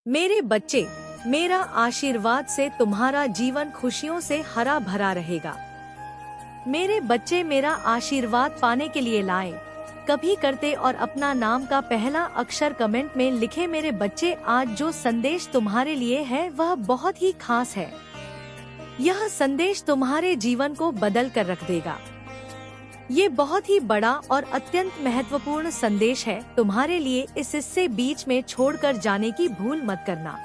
मेरे बच्चे, मेरा आशीर्वाद से तुम्हारा जीवन खुशियों से हरा भरा रहेगा। मेरे बच्चे, मेरा आशीर्वाद पाने के लिए लाए, कभी करते और अपना नाम का पहला अक्षर कमेंट में लिखे। मेरे बच्चे, आज जो संदेश तुम्हारे लिए है वह बहुत ही खास है। यह संदेश तुम्हारे जीवन को बदल कर रख देगा। ये बहुत ही बड़ा और अत्यंत महत्वपूर्ण संदेश है तुम्हारे लिए। इस हिस्से बीच में छोड़कर जाने की भूल मत करना।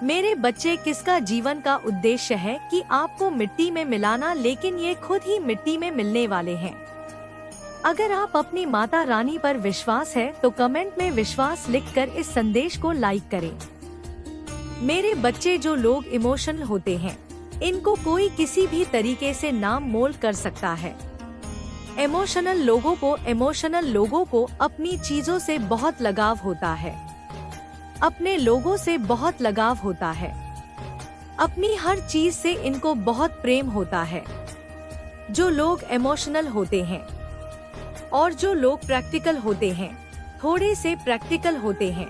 मेरे बच्चे, किसका जीवन का उद्देश्य है कि आपको मिट्टी में मिलाना, लेकिन ये खुद ही मिट्टी में मिलने वाले हैं। अगर आप अपनी माता रानी पर विश्वास है तो कमेंट में विश्वास लिखकर इस संदेश को लाइक करें। मेरे बच्चे, जो लोग इमोशनल होते हैं, इनको कोई किसी भी तरीके से नाम मोल कर सकता है। इमोशनल लोगों को अपनी चीजों से बहुत लगाव होता है, अपने लोगों से बहुत लगाव होता है, अपनी हर चीज से इनको बहुत प्रेम होता है। जो लोग इमोशनल होते हैं और जो लोग प्रैक्टिकल होते हैं, थोड़े से प्रैक्टिकल होते हैं,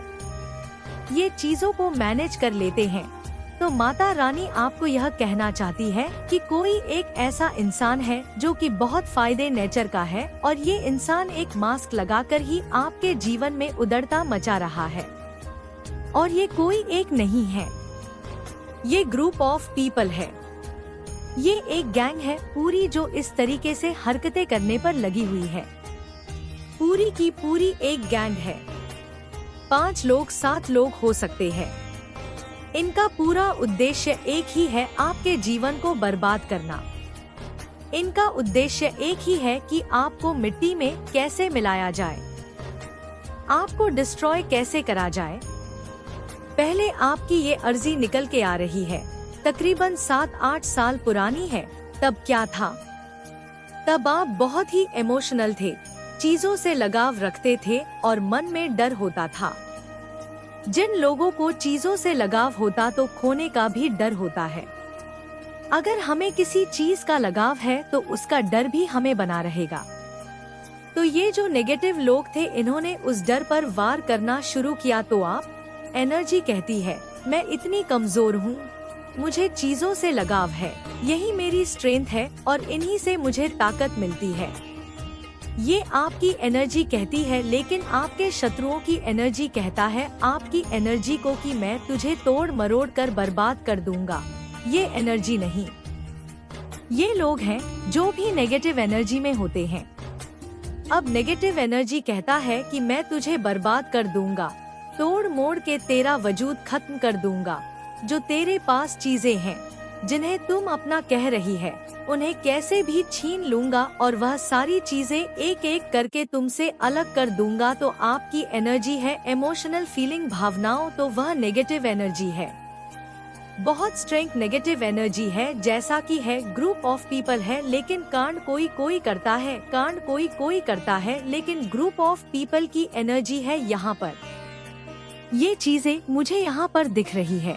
ये चीजों को मैनेज कर लेते हैं। तो माता रानी आपको यह कहना चाहती है कि कोई एक ऐसा इंसान है जो कि बहुत फायदे नेचर का है, और ये इंसान एक मास्क लगाकर ही आपके जीवन में उदड़ता मचा रहा है। और ये कोई एक नहीं है, ये ग्रुप ऑफ पीपल है, ये एक गैंग है पूरी, जो इस तरीके से हरकतें करने पर लगी हुई है। पूरी की पूरी एक गैंग है। 5 लोग 7 लोग हो सकते हैं। इनका पूरा उद्देश्य एक ही है, आपके जीवन को बर्बाद करना। इनका उद्देश्य एक ही है कि आपको मिट्टी में कैसे मिलाया जाए, आपको डिस्ट्रॉय कैसे करा जाए। पहले आपकी ये अर्जी निकल के आ रही है, तकरीबन 7-8 साल पुरानी है। तब क्या था? तब आप बहुत ही इमोशनल थे, चीजों से लगाव रखते थे और मन में डर होता था। जिन लोगों को चीजों से लगाव होता तो खोने का भी डर होता है। अगर हमें किसी चीज का लगाव है तो उसका डर भी हमें बना रहेगा। तो ये जो नेगेटिव लोग थे, इन्होंने उस डर पर वार करना शुरू किया। तो आप एनर्जी कहती है, मैं इतनी कमजोर हूँ, मुझे चीजों से लगाव है, यही मेरी स्ट्रेंथ है और इन्हीं से मुझे ताकत मिलती है। ये आपकी एनर्जी कहती है, लेकिन आपके शत्रुओं की एनर्जी कहता है आपकी एनर्जी को कि मैं तुझे तोड़ मरोड़ कर बर्बाद कर दूंगा। ये एनर्जी नहीं, ये लोग हैं जो भी नेगेटिव एनर्जी में होते हैं। अब नेगेटिव एनर्जी कहता है कि मैं तुझे बर्बाद कर दूंगा, तोड़ मोड़ के तेरा वजूद खत्म कर दूंगा। जो तेरे पास चीजें हैं जिन्हें तुम अपना कह रही है, उन्हें कैसे भी छीन लूंगा और वह सारी चीजें एक एक करके तुमसे अलग कर दूंगा। तो आपकी एनर्जी है इमोशनल फीलिंग, भावनाओं, तो वह नेगेटिव एनर्जी है। बहुत स्ट्रेंथ नेगेटिव एनर्जी है, जैसा कि है ग्रुप ऑफ पीपल है, लेकिन कांड कोई कोई करता है, कांड कोई कोई करता है, लेकिन ग्रुप ऑफ पीपल की एनर्जी है यहाँ पर। ये चीजें मुझे यहाँ पर दिख रही है।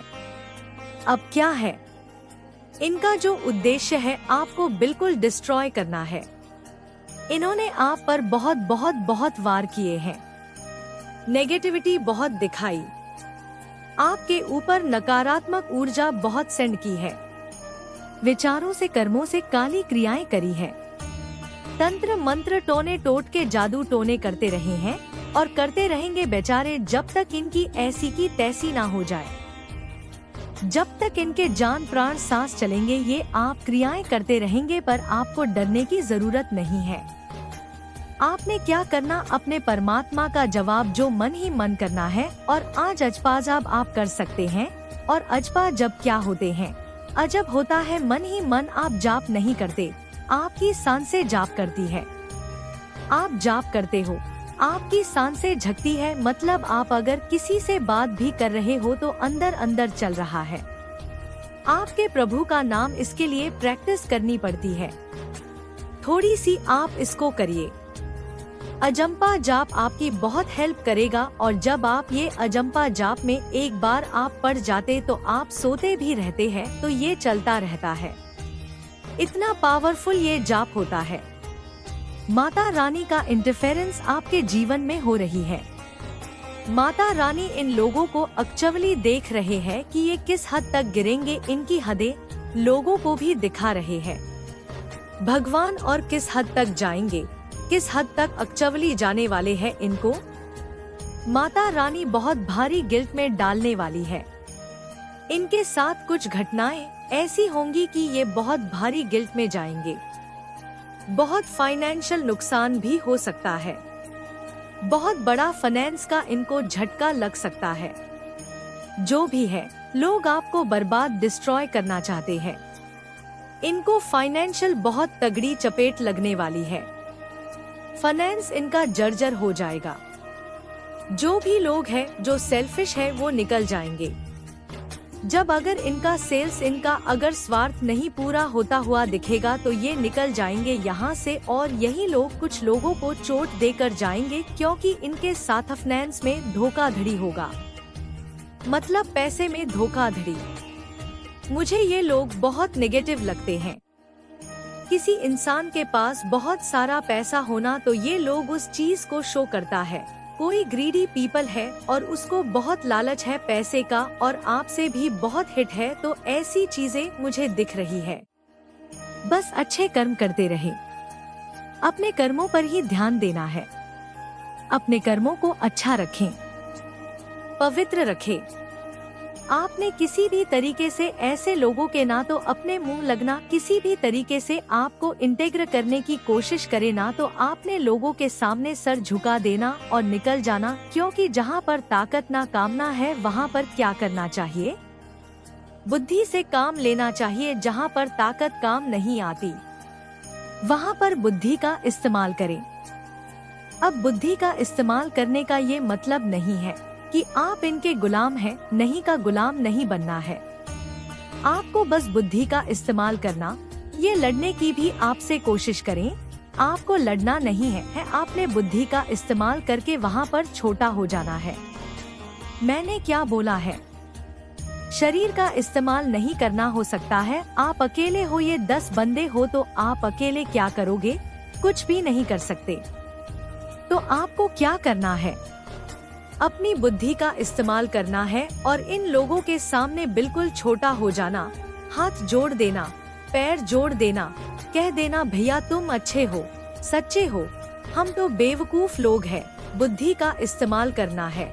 अब क्या है? इनका जो उद्देश्य है आपको बिल्कुल डिस्ट्रॉय करना है। इन्होंने आप पर बहुत बहुत बहुत वार किए हैं, नेगेटिविटी बहुत दिखाई, आपके ऊपर नकारात्मक ऊर्जा बहुत सेंड की है, विचारों से कर्मों से काली क्रियाएं करी है, तंत्र मंत्र टोने टोट के जादू टोने करते रहे हैं और करते रहेंगे बेचारे, जब तक इनकी ऐसी की तैसी ना हो जाए। जब तक इनके जान प्राण सांस चलेंगे ये आप क्रियाएं करते रहेंगे, पर आपको डरने की जरूरत नहीं है। आपने क्या करना, अपने परमात्मा का जवाब जो मन ही मन करना है। और आज अजपाजाब आप कर सकते हैं। और अजपा जब क्या होते हैं, अजब होता है, मन ही मन आप जाप नहीं करते, आपकी सांसें जाप करती है। आप जाप करते हो, आपकी सांसें झकती है, मतलब आप अगर किसी से बात भी कर रहे हो तो अंदर अंदर चल रहा है। आपके प्रभु का नाम, इसके लिए प्रैक्टिस करनी पड़ती है थोड़ी सी। आप इसको करिए। अजंपा जाप आपकी बहुत हेल्प करेगा, और जब आप ये अजंपा जाप में एक बार आप पढ़ जाते तो आप सोते भी रहते हैं, तो ये चलता रहता है। इतना पावरफुल ये जाप होता है। माता रानी का इंटरफेरेंस आपके जीवन में हो रही है। माता रानी इन लोगों को एक्चुअली देख रहे हैं कि ये किस हद तक गिरेंगे, इनकी हदें लोगों को भी दिखा रहे हैं। भगवान और किस हद तक जाएंगे, किस हद तक एक्चुअली जाने वाले हैं इनको। माता रानी बहुत भारी गिल्ट में डालने वाली है। इनके साथ कुछ घटनाएं ऐसी होंगी कि ये बहुत भारी गिल्ट में जाएंगे। बहुत फाइनेंशियल नुकसान भी हो सकता है। बहुत बड़ा फाइनेंस का इनको झटका लग सकता है। जो भी है, लोग आपको बर्बाद, डिस्ट्रॉय करना चाहते हैं। इनको फाइनेंशियल बहुत तगड़ी चपेट लगने वाली है। फाइनेंस इनका जर्जर हो जाएगा। जो भी लोग हैं जो सेल्फिश है वो निकल जाएंगे। जब अगर इनका सेल्स, इनका अगर स्वार्थ नहीं पूरा होता हुआ दिखेगा तो ये निकल जाएंगे यहाँ से, और यही लोग कुछ लोगों को चोट देकर जाएंगे क्योंकि इनके साथ फाइनेंस में धोखाधड़ी होगा। मतलब पैसे में धोखाधड़ी। मुझे ये लोग बहुत नेगेटिव लगते हैं। किसी इंसान के पास बहुत सारा पैसा होना तो ये लोग उस चीज को शो करता है। कोई ग्रीडी पीपल है और उसको बहुत लालच है पैसे का और आपसे भी बहुत हिट है, तो ऐसी चीजें मुझे दिख रही है। बस अच्छे कर्म करते रहे। अपने कर्मों पर ही ध्यान देना है। अपने कर्मों को अच्छा रखें, पवित्र रखें। आपने किसी भी तरीके से ऐसे लोगों के ना तो अपने मुंह लगना, किसी भी तरीके से आपको इंटेग्र करने की कोशिश करे ना तो आपने लोगों के सामने सर झुका देना और निकल जाना, क्योंकि जहाँ पर ताकत ना कामना है वहाँ पर क्या करना चाहिए? बुद्धि से काम लेना चाहिए। जहाँ पर ताकत काम नहीं आती वहाँ पर बुद्धि का इस्तेमाल करें। अब बुद्धि का इस्तेमाल करने का ये मतलब नहीं है कि आप इनके गुलाम हैं, नहीं का गुलाम नहीं बनना है। आपको बस बुद्धि का इस्तेमाल करना। ये लड़ने की भी आपसे कोशिश करें, आपको लड़ना नहीं है आपने बुद्धि का इस्तेमाल करके वहाँ पर छोटा हो जाना है। मैंने क्या बोला है? शरीर का इस्तेमाल नहीं करना हो सकता है। आप अकेले हो, ये 10 बंदे हो तो आप अकेले क्या करोगे? कुछ भी नहीं कर सकते। तो आपको क्या करना है? अपनी बुद्धि का इस्तेमाल करना है और इन लोगों के सामने बिल्कुल छोटा हो जाना, हाथ जोड़ देना, पैर जोड़ देना, कह देना भैया तुम अच्छे हो, सच्चे हो, हम तो बेवकूफ लोग हैं। बुद्धि का इस्तेमाल करना है।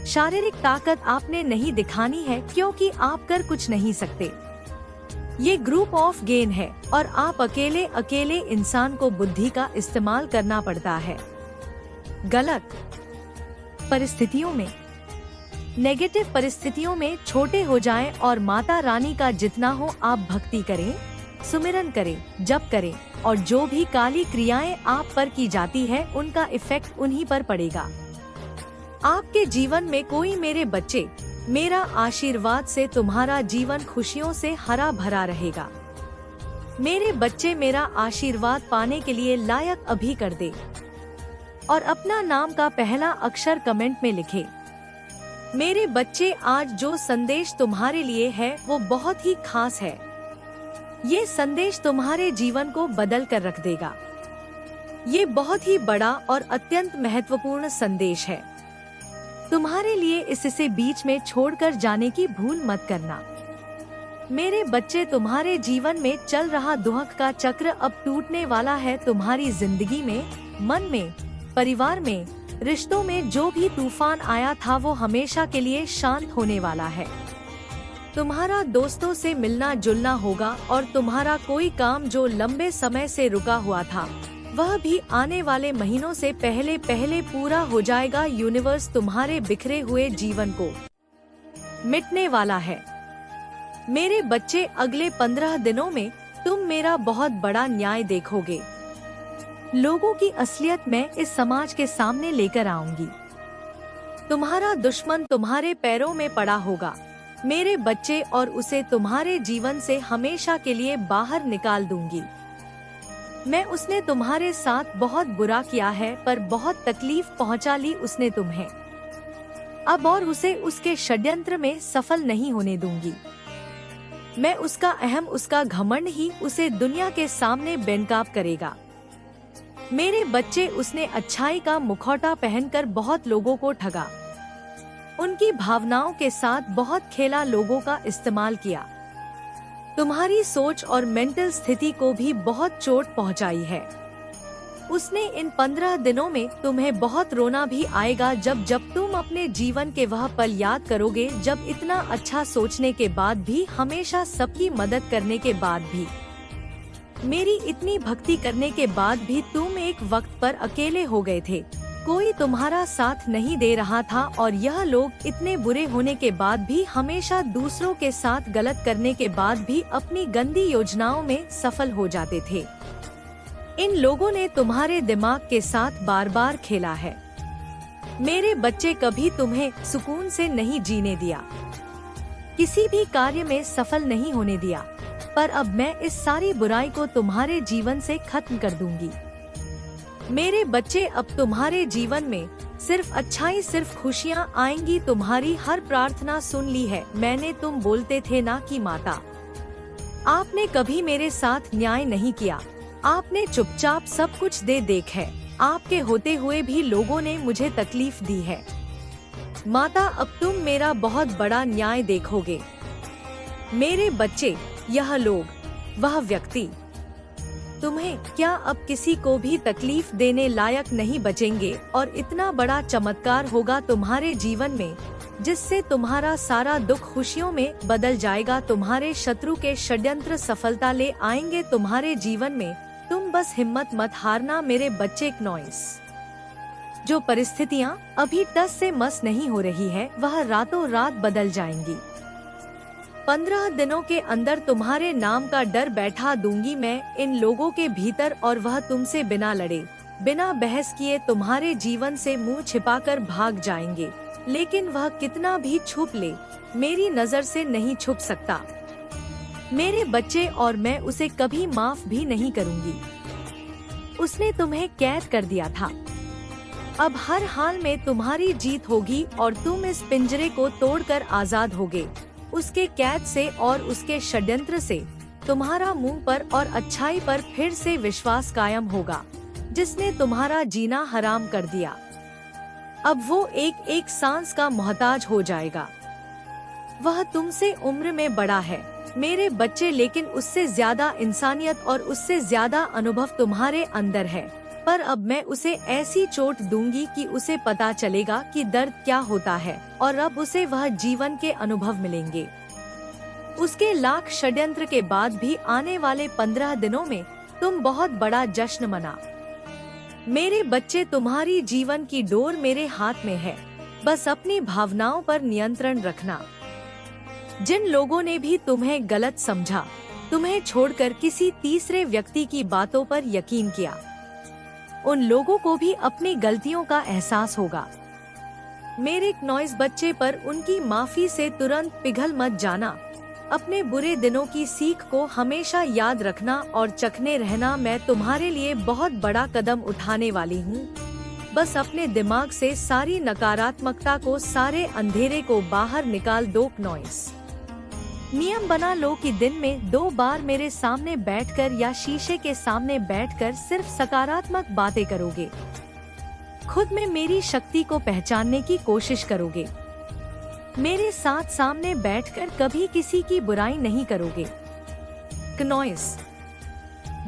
शारीरिक ताकत आपने नहीं दिखानी है क्योंकि आप कर कुछ नहीं सकते। ये ग्रुप ऑफ गेन है और आप अकेले अकेले इंसान को बुद्धि का इस्तेमाल करना पड़ता है। गलत परिस्थितियों में, नेगेटिव परिस्थितियों में छोटे हो जाएं और माता रानी का जितना हो आप भक्ति करें, सुमिरन करें, जप करें, और जो भी काली क्रियाएं आप पर की जाती है उनका इफेक्ट उन्हीं पर पड़ेगा। आपके जीवन में कोई मेरे बच्चे, मेरा आशीर्वाद से तुम्हारा जीवन खुशियों से हरा भरा रहेगा। मेरे बच्चे मेरा आशीर्वाद पाने के लिए लायक अभी कर दे और अपना नाम का पहला अक्षर कमेंट में लिखे। मेरे बच्चे, आज जो संदेश तुम्हारे लिए है वो बहुत ही खास है। ये संदेश तुम्हारे जीवन को बदल कर रख देगा। ये बहुत ही बड़ा और अत्यंत महत्वपूर्ण संदेश है। तुम्हारे लिए इससे बीच में छोड़कर जाने की भूल मत करना। मेरे बच्चे, तुम्हारे जीवन में चल रहा दुख का चक्र अब टूटने वाला है। तुम्हारी जिंदगी में, मन में, परिवार में, रिश्तों में जो भी तूफान आया था वो हमेशा के लिए शांत होने वाला है। तुम्हारा दोस्तों से मिलना जुलना होगा और तुम्हारा कोई काम जो लंबे समय से रुका हुआ था वह भी आने वाले महीनों से पहले पहले पूरा हो जाएगा। यूनिवर्स तुम्हारे बिखरे हुए जीवन को मिटने वाला है। मेरे बच्चे, अगले 15 दिनों में तुम मेरा बहुत बड़ा न्याय देखोगे। लोगों की असलियत मैं इस समाज के सामने लेकर आऊंगी। तुम्हारा दुश्मन तुम्हारे पैरों में पड़ा होगा मेरे बच्चे, और उसे तुम्हारे जीवन से हमेशा के लिए बाहर निकाल दूंगी। मैं उसने तुम्हारे साथ बहुत बुरा किया है पर बहुत तकलीफ पहुंचा ली उसने तुम्हें। अब और उसे उसके षड्यंत्र में सफल नहीं होने दूंगी। मैं उसका अहम, उसका घमंड ही उसे दुनिया के सामने बेनकाब करेगा। मेरे बच्चे, उसने अच्छाई का मुखौटा पहनकर बहुत लोगों को ठगा, उनकी भावनाओं के साथ बहुत खेला, लोगों का इस्तेमाल किया, तुम्हारी सोच और मेंटल स्थिति को भी बहुत चोट पहुंचाई है। उसने इन 15 दिनों में तुम्हें बहुत रोना भी आएगा जब जब तुम अपने जीवन के वह पल याद करोगे जब इतना अच्छा सोचने के बाद भी, हमेशा सबकी मदद करने के बाद भी, मेरी इतनी भक्ति करने के बाद भी तुम एक वक्त पर अकेले हो गए थे। कोई तुम्हारा साथ नहीं दे रहा था और यह लोग इतने बुरे होने के बाद भी, हमेशा दूसरों के साथ गलत करने के बाद भी अपनी गंदी योजनाओं में सफल हो जाते थे। इन लोगों ने तुम्हारे दिमाग के साथ बार बार खेला है। मेरे बच्चे, कभी तुम्हें सुकून से नहीं जीने दिया, किसी भी कार्य में सफल नहीं होने दिया, पर अब मैं इस सारी बुराई को तुम्हारे जीवन से खत्म कर दूंगी। मेरे बच्चे, अब तुम्हारे जीवन में सिर्फ अच्छाई, सिर्फ खुशियाँ आएंगी। तुम्हारी हर प्रार्थना सुन ली है मैंने। तुम बोलते थे ना कि माता, आपने कभी मेरे साथ न्याय नहीं किया, आपने चुपचाप सब कुछ दे देख है, आपके होते हुए भी लोगों ने मुझे तकलीफ दी है। माता, अब तुम मेरा बहुत बड़ा न्याय देखोगे। मेरे बच्चे, यह लोग, वह व्यक्ति, तुम्हें क्या अब किसी को भी तकलीफ देने लायक नहीं बचेंगे और इतना बड़ा चमत्कार होगा तुम्हारे जीवन में जिससे तुम्हारा सारा दुख खुशियों में बदल जाएगा। तुम्हारे शत्रु के षड्यंत्र सफलता ले आएंगे तुम्हारे जीवन में। तुम बस हिम्मत मत हारना मेरे बच्चे। नॉइस, जो परिस्थितियाँ अभी टस से मस नहीं हो रही है वह रातों रात बदल जाएंगी। 15 दिनों के अंदर तुम्हारे नाम का डर बैठा दूंगी मैं इन लोगों के भीतर और वह तुमसे बिना लड़े, बिना बहस किए तुम्हारे जीवन से मुंह छिपाकर भाग जाएंगे। लेकिन वह कितना भी छुप ले, मेरी नजर से नहीं छुप सकता मेरे बच्चे, और मैं उसे कभी माफ भी नहीं करूंगी। उसने तुम्हें कैद कर दिया था, अब हर हाल में तुम्हारी जीत होगी और तुम इस पिंजरे को तोड़कर आजाद होगे उसके कैद से और उसके षड्यंत्र से। तुम्हारा मुंह पर और अच्छाई पर फिर से विश्वास कायम होगा जिसने तुम्हारा जीना हराम कर दिया। अब वो एक एक सांस का मोहताज हो जाएगा। वह तुमसे उम्र में बड़ा है मेरे बच्चे, लेकिन उससे ज्यादा इंसानियत और उससे ज्यादा अनुभव तुम्हारे अंदर है। पर अब मैं उसे ऐसी चोट दूंगी कि उसे पता चलेगा कि दर्द क्या होता है और अब उसे वह जीवन के अनुभव मिलेंगे। उसके लाख षड्यंत्र के बाद भी आने वाले 15 दिनों में तुम बहुत बड़ा जश्न मना। मेरे बच्चे, तुम्हारी जीवन की डोर मेरे हाथ में है, बस अपनी भावनाओं पर नियंत्रण रखना। जिन लोगों ने भी तुम्हें गलत समझा, तुम्हें छोड़कर किसी तीसरे व्यक्ति की बातों पर यकीन किया, उन लोगों को भी अपनी गलतियों का एहसास होगा। मेरे नॉइस बच्चे, पर उनकी माफी से तुरंत पिघल मत जाना। अपने बुरे दिनों की सीख को हमेशा याद रखना और चखने रहना। मैं तुम्हारे लिए बहुत बड़ा कदम उठाने वाली हूँ। बस अपने दिमाग से सारी नकारात्मकता को, सारे अंधेरे को बाहर निकाल दो। नॉइस, नियम बना लो कि दिन में 2 बार मेरे सामने बैठकर या शीशे के सामने बैठकर सिर्फ सकारात्मक बातें करोगे। खुद में मेरी शक्ति को पहचानने की कोशिश करोगे। मेरे साथ सामने बैठकर कभी किसी की बुराई नहीं करोगे। नॉइस,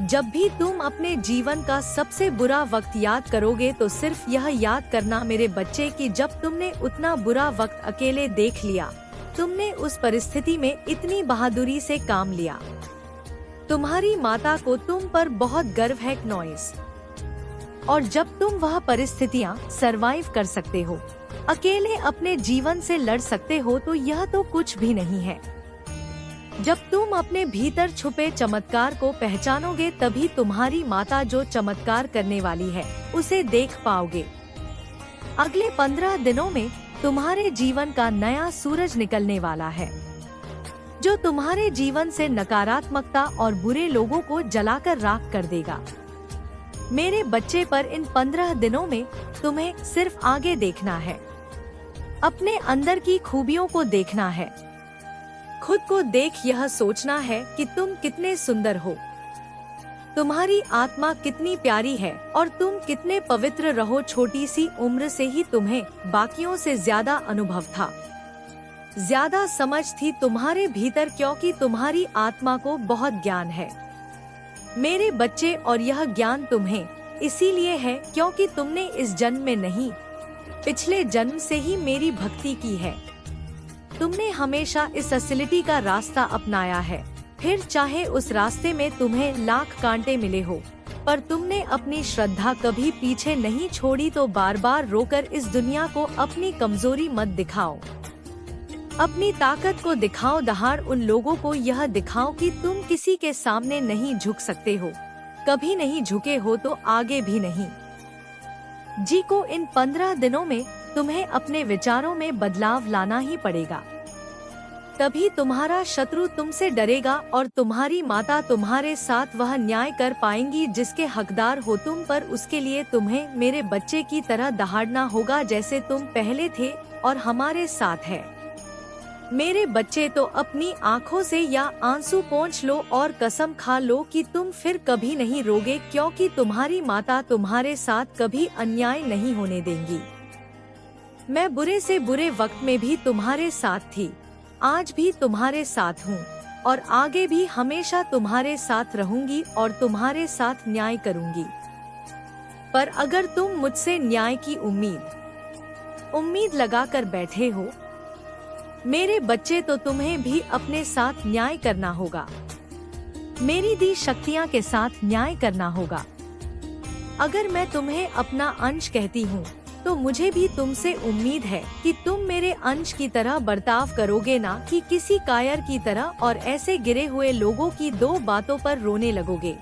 जब भी तुम अपने जीवन का सबसे बुरा वक्त याद करोगे तो सिर्फ यह याद करना मेरे बच्चे कि जब तुमने उतना बुरा वक्त अकेले देख लिया, तुमने उस परिस्थिति में इतनी बहादुरी से काम लिया। तुम्हारी माता को तुम पर बहुत गर्व है। नॉइस, और जब तुम वह परिस्थितियाँ सरवाइव कर सकते हो, अकेले अपने जीवन से लड़ सकते हो, तो यह तो कुछ भी नहीं है। जब तुम अपने भीतर छुपे चमत्कार को पहचानोगे, तभी तुम्हारी माता जो चमत्कार करने वाली है उसे देख पाओगे। अगले 15 दिनों में तुम्हारे जीवन का नया सूरज निकलने वाला है, जो तुम्हारे जीवन से नकारात्मकता और बुरे लोगों को जलाकर राख कर देगा। मेरे बच्चे, पर इन 15 दिनों में तुम्हें सिर्फ आगे देखना है, अपने अंदर की खूबियों को देखना है, खुद को देख यह सोचना है कि तुम कितने सुंदर हो। तुम्हारी आत्मा कितनी प्यारी है और तुम कितने पवित्र रहो। छोटी सी उम्र से ही तुम्हें बाकियों से ज्यादा अनुभव था, ज्यादा समझ थी तुम्हारे भीतर, क्योंकि तुम्हारी आत्मा को बहुत ज्ञान है मेरे बच्चे। और यह ज्ञान तुम्हें इसीलिए है क्योंकि तुमने इस जन्म में नहीं, पिछले जन्म से ही मेरी भक्ति की है। तुमने हमेशा इस असलिटी का रास्ता अपनाया है, फिर चाहे उस रास्ते में तुम्हें लाख कांटे मिले हो, पर तुमने अपनी श्रद्धा कभी पीछे नहीं छोड़ी। तो बार बार रोकर इस दुनिया को अपनी कमजोरी मत दिखाओ, अपनी ताकत को दिखाओ। दहाड़ उन लोगों को यह दिखाओ कि तुम किसी के सामने नहीं झुक सकते हो, कभी नहीं झुके हो तो आगे भी नहीं। जी को इन 15 दिनों में तुम्हें अपने विचारों में बदलाव लाना ही पड़ेगा, तभी तुम्हारा शत्रु तुमसे डरेगा और तुम्हारी माता तुम्हारे साथ वह न्याय कर पाएंगी जिसके हकदार हो तुम। पर उसके लिए तुम्हें मेरे बच्चे की तरह दहाड़ना होगा जैसे तुम पहले थे और हमारे साथ है। मेरे बच्चे, तो अपनी आँखों से या आंसू पोंछ लो और कसम खा लो कि तुम फिर कभी नहीं रोगे, क्योंकि तुम्हारी माता तुम्हारे साथ कभी अन्याय नहीं होने देंगी। मैं बुरे से बुरे वक्त में भी तुम्हारे साथ थी, आज भी तुम्हारे साथ हूँ और आगे भी हमेशा तुम्हारे साथ रहूंगी और तुम्हारे साथ न्याय करूंगी। पर अगर तुम मुझसे न्याय की उम्मीद लगाकर बैठे हो मेरे बच्चे, तो तुम्हें भी अपने साथ न्याय करना होगा, मेरी दी शक्तियाँ के साथ न्याय करना होगा। अगर मैं तुम्हें अपना अंश कहती हूँ तो मुझे भी तुमसे उम्मीद है कि तुम मेरे अंश की तरह बर्ताव करोगे, ना कि किसी कायर की तरह और ऐसे गिरे हुए लोगों की 2 बातों पर रोने लगोगे।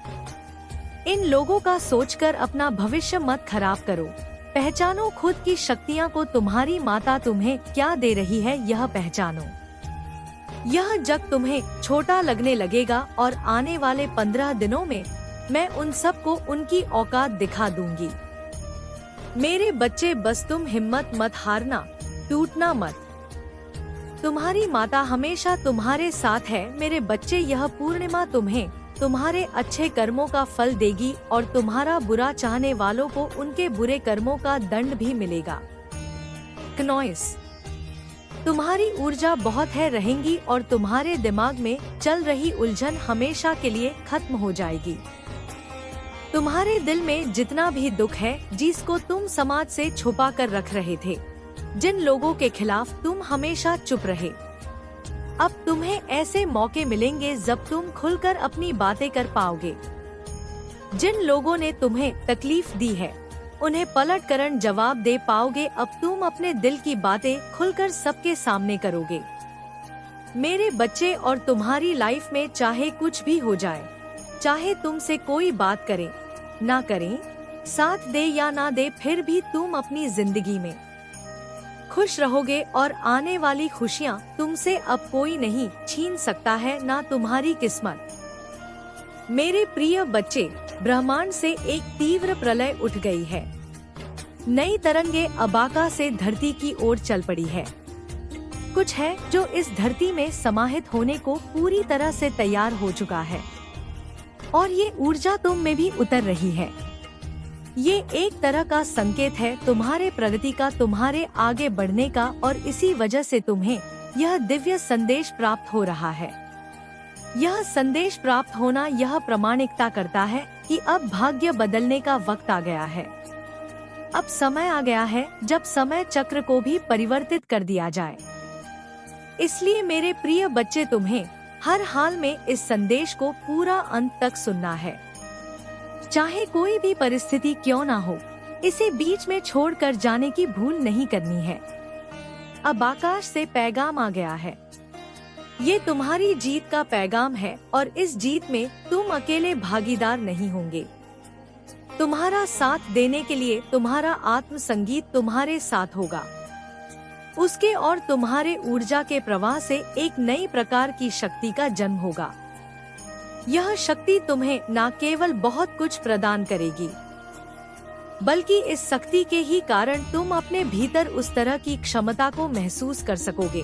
इन लोगों का सोचकर अपना भविष्य मत खराब करो। पहचानो खुद की शक्तियाँ को, तुम्हारी माता तुम्हें क्या दे रही है यह पहचानो। यह जग तुम्हें छोटा लगने लगेगा और आने वाले 15 दिनों में मैं उन सबको उनकी औकात दिखा दूंगी। मेरे बच्चे, बस तुम हिम्मत मत हारना, टूटना मत। तुम्हारी माता हमेशा तुम्हारे साथ है मेरे बच्चे। यह पूर्णिमा तुम्हें तुम्हारे अच्छे कर्मों का फल देगी और तुम्हारा बुरा चाहने वालों को उनके बुरे कर्मों का दंड भी मिलेगा। क्नॉइस, तुम्हारी ऊर्जा बहुत है रहेंगी और तुम्हारे दिमाग में चल रही उलझन हमेशा के लिए खत्म हो जाएगी। तुम्हारे दिल में जितना भी दुख है, जिसको तुम समाज से छुपा कर रख रहे थे, जिन लोगों के खिलाफ तुम हमेशा चुप रहे, अब तुम्हें ऐसे मौके मिलेंगे जब तुम खुलकर अपनी बातें कर पाओगे। जिन लोगों ने तुम्हें तकलीफ दी है उन्हें पलट कर जवाब दे पाओगे। अब तुम अपने दिल की बातें खुलकर सबके सामने करोगे मेरे बच्चे। और तुम्हारी लाइफ में चाहे कुछ भी हो जाए, चाहे तुमसे कोई बात करे ना करे, साथ दे या ना दे, फिर भी तुम अपनी जिंदगी में खुश रहोगे और आने वाली खुशियाँ तुमसे अब कोई नहीं छीन सकता है, ना तुम्हारी किस्मत। मेरे प्रिय बच्चे, ब्रह्मांड से एक तीव्र प्रलय उठ गई है। नई तरंगे अबाका से धरती की ओर चल पड़ी है। कुछ है जो इस धरती में समाहित होने को पूरी तरह से तैयार हो चुका है और ये ऊर्जा तुम में भी उतर रही है। ये एक तरह का संकेत है तुम्हारे प्रगति का, तुम्हारे आगे बढ़ने का, और इसी वजह से तुम्हें यह दिव्य संदेश प्राप्त हो रहा है। यह संदेश प्राप्त होना यह प्रमाणिकता करता है कि अब भाग्य बदलने का वक्त आ गया है। अब समय आ गया है जब समय चक्र को भी परिवर्तित कर दिया जाए। इसलिए मेरे प्रिय बच्चे, तुम्हें हर हाल में इस संदेश को पूरा अंत तक सुनना है, चाहे कोई भी परिस्थिति क्यों ना हो। इसे बीच में छोड़कर जाने की भूल नहीं करनी है। अब आकाश से पैगाम आ गया है। ये तुम्हारी जीत का पैगाम है और इस जीत में तुम अकेले भागीदार नहीं होंगे। तुम्हारा साथ देने के लिए तुम्हारा आत्म संगीत तुम्हारे साथ होगा। उसके और तुम्हारे ऊर्जा के प्रवाह से एक नई प्रकार की शक्ति का जन्म होगा। यह शक्ति तुम्हें न केवल बहुत कुछ प्रदान करेगी, बल्कि इस शक्ति के ही कारण तुम अपने भीतर उस तरह की क्षमता को महसूस कर सकोगे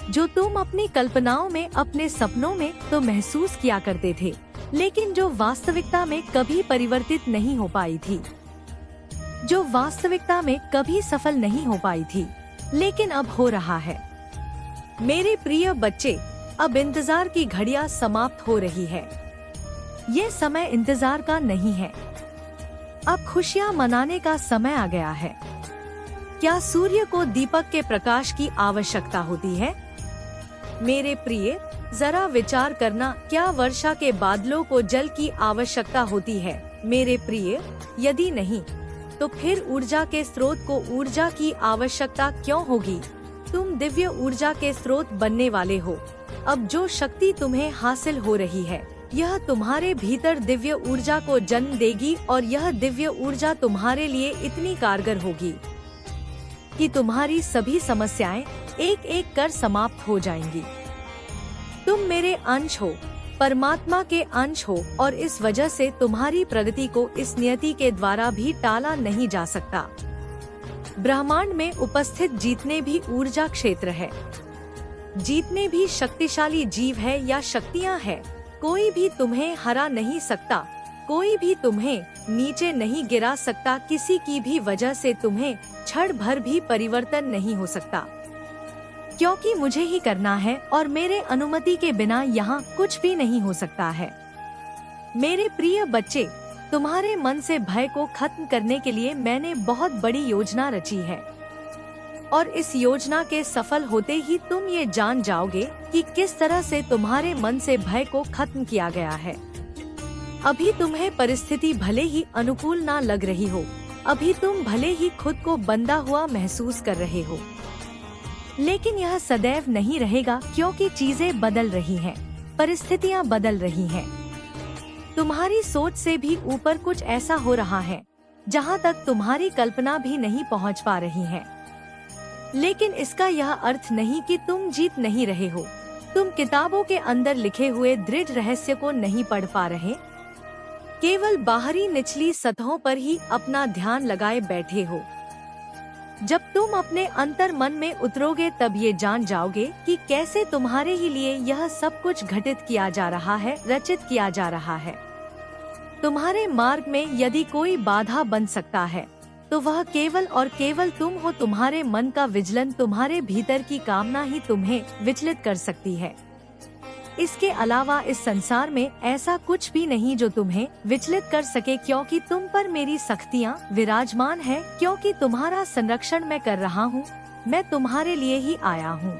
जो तुम अपनी कल्पनाओं में, अपने सपनों में तो महसूस किया करते थे। लेकिन जो वास्तविकता में कभी परिवर्तित नहीं हो पाई थी, जो वास्तविकता में कभी सफल नहीं हो पाई थी, लेकिन अब हो रहा है। मेरे प्रिय बच्चे, अब इंतजार की घड़ियां समाप्त हो रही है। ये समय इंतजार का नहीं है। अब खुशियां मनाने का समय आ गया है। क्या सूर्य को दीपक के प्रकाश की आवश्यकता होती है? मेरे प्रिय, जरा विचार करना, क्या वर्षा के बादलों को जल की आवश्यकता होती है? मेरे प्रिय, यदि नहीं, तो फिर ऊर्जा के स्रोत को ऊर्जा की आवश्यकता क्यों होगी? तुम दिव्य ऊर्जा के स्रोत बनने वाले हो। अब जो शक्ति तुम्हें हासिल हो रही है, यह तुम्हारे भीतर दिव्य ऊर्जा को जन्म देगी और यह दिव्य ऊर्जा तुम्हारे लिए इतनी कारगर होगी कि तुम्हारी सभी समस्याएं एक एक कर समाप्त हो जाएंगी। तुम मेरे अंश हो, परमात्मा के अंश हो, और इस वजह से तुम्हारी प्रगति को इस नियति के द्वारा भी टाला नहीं जा सकता। ब्रह्मांड में उपस्थित जितने भी ऊर्जा क्षेत्र है, जितने भी शक्तिशाली जीव है या शक्तियां है, कोई भी तुम्हें हरा नहीं सकता, कोई भी तुम्हें नीचे नहीं गिरा सकता। किसी की भी वजह से तुम्हें क्षण भर भी परिवर्तन नहीं हो सकता, क्योंकि मुझे ही करना है और मेरे अनुमति के बिना यहाँ कुछ भी नहीं हो सकता है। मेरे प्रिय बच्चे, तुम्हारे मन से भय को खत्म करने के लिए मैंने बहुत बड़ी योजना रची है, और इस योजना के सफल होते ही तुम ये जान जाओगे कि किस तरह से तुम्हारे मन से भय को खत्म किया गया है। अभी तुम्हें परिस्थिति भले ही अनुकूल ना लग रही हो, अभी तुम भले ही खुद को बंधा हुआ महसूस कर रहे हो, लेकिन यह सदैव नहीं रहेगा, क्योंकि चीजें बदल रही हैं, परिस्थितियां बदल रही हैं। तुम्हारी सोच से भी ऊपर कुछ ऐसा हो रहा है जहां तक तुम्हारी कल्पना भी नहीं पहुंच पा रही है। लेकिन इसका यह अर्थ नहीं कि तुम जीत नहीं रहे हो। तुम किताबों के अंदर लिखे हुए दृढ़ रहस्य को नहीं पढ़ पा रहे, केवल बाहरी निचली सतहों पर ही अपना ध्यान लगाए बैठे हो। जब तुम अपने अंतर मन में उतरोगे, तब ये जान जाओगे कि कैसे तुम्हारे ही लिए यह सब कुछ घटित किया जा रहा है, रचित किया जा रहा है। तुम्हारे मार्ग में यदि कोई बाधा बन सकता है, तो वह केवल और केवल तुम हो। तुम्हारे मन का विचलन, तुम्हारे भीतर की कामना ही तुम्हें विचलित कर सकती है। इसके अलावा इस संसार में ऐसा कुछ भी नहीं जो तुम्हें विचलित कर सके, क्योंकि तुम पर मेरी शक्तियाँ विराजमान है, क्योंकि तुम्हारा संरक्षण मैं कर रहा हूँ। मैं तुम्हारे लिए ही आया हूँ।